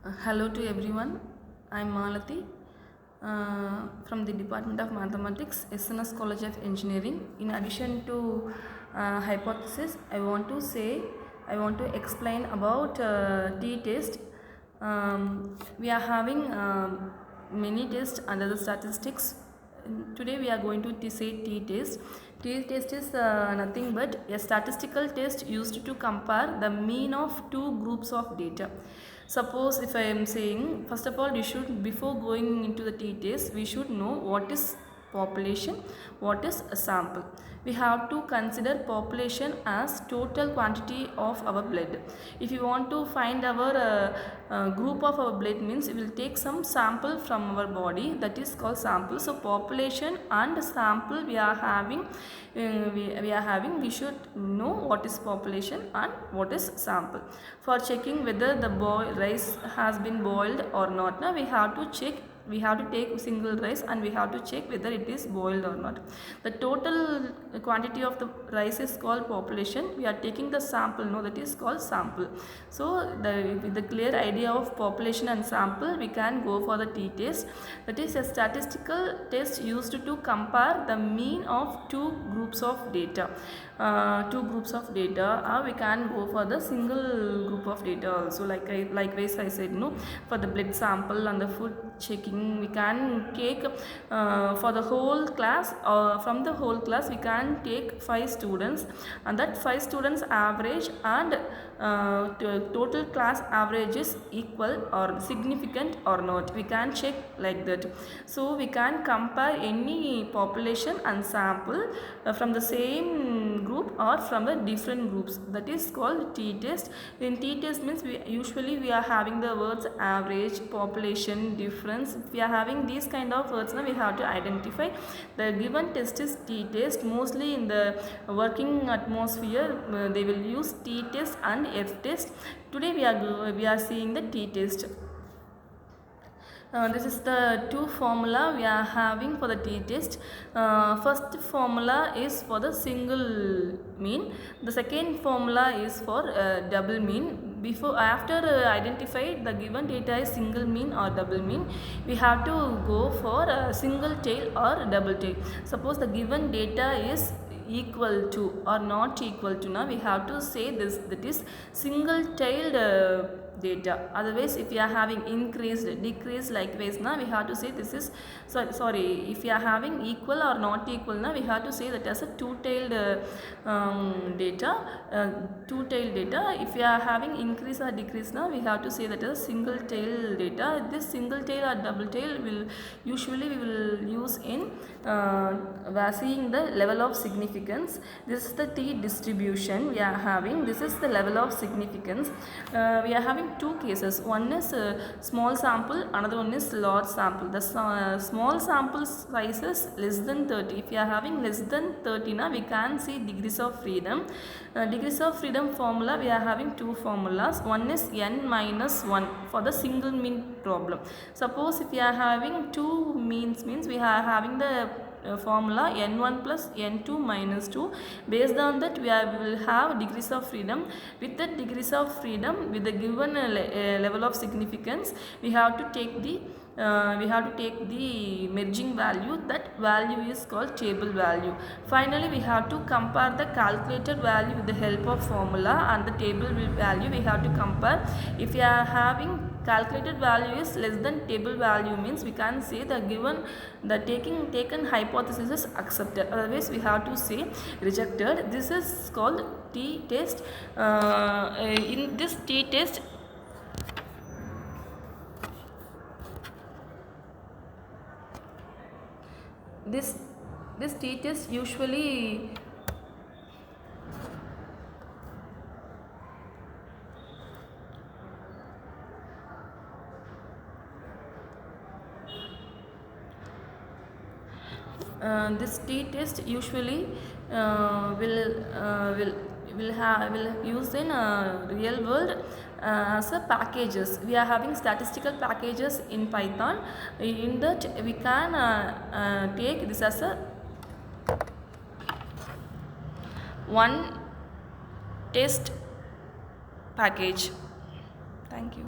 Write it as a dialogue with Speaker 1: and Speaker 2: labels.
Speaker 1: Hello to everyone. I am Malathi from the Department of Mathematics, Snsce College of Engineering. In addition to hypothesis, I want to explain about t-test. We are having many tests under the statistics. Today we are going to say t-test. T-test is nothing but a statistical test used to compare the mean of two groups of data. Suppose if I am saying, first of all, we should, before going into the t-test, we should know what is population, what is a sample. We have to consider population as total quantity of our blood. If you want to find our group of our blood, means we will take some sample from our body, that is called sample. So population and sample we are having, we should know what is population and what is sample. For checking whether the rice has been boiled or not, now we have to check. We have to take single rice and we have to check whether it is boiled or not. The total quantity of the rice is called population. We are taking the sample, no, that is called sample. So with the clear idea of population and sample, we can go for the t-test. That is a statistical test used to compare the mean of two groups of data. We can go for the single group of data also. Likewise I said, no, for the blood sample and the food checking, we can take for the whole class, from the whole class we can take 5 students, and that 5 students average and total class average is equal or significant or not. We can check like that. So we can compare any population and sample from the same group or from the different groups. That is called t-test. In t-test means we are having the words average, population, difference. If we are having these kind of words, now we have to identify. The given test is t-test. Mostly in the working atmosphere, they will use t-test and f-test. Today we are seeing the t-test. This is the two formula we are having for the t-test. First formula is for the single mean. The second formula is for double mean. After identify the given data is single mean or double mean, we have to go for a single tail or double tail. Suppose the given data is equal to or not equal to, now we have to say this, that is single tailed data. Otherwise, if you are having increased, decreased, likewise, now we have to say this is sorry, if you are having equal or not equal, now we have to say that as a two-tailed data. If you are having increase or decrease, now we have to say that as single tail data. This single tail or double tail we will use in seeing the level of significance. This is the t distribution we are having. This is the level of significance. We are having two cases. One is small sample, another one is large sample. The small sample size is less than 30. If you are having less than 30, now we can see degrees of freedom. Degrees of freedom formula, we are having two formulas. One is n minus 1 for the single mean problem. Suppose if you are having two means, we are having the formula n1 plus n2 minus 2. Based on that, we will have degrees of freedom. With the degrees of freedom, with the given level of significance, we have to take the merging value. That value is called table value. Finally, we have to compare the calculated value with the help of formula and the table value. We have to compare. If you are having calculated value is less than table value, means we can say the taken hypothesis is accepted. Otherwise, we have to say rejected. This is called t-test. In this t-test, this t-test usually this t-test usually will use in real world as a packages. We are having statistical packages in Python. In that we can take this as a one test package. Thank you.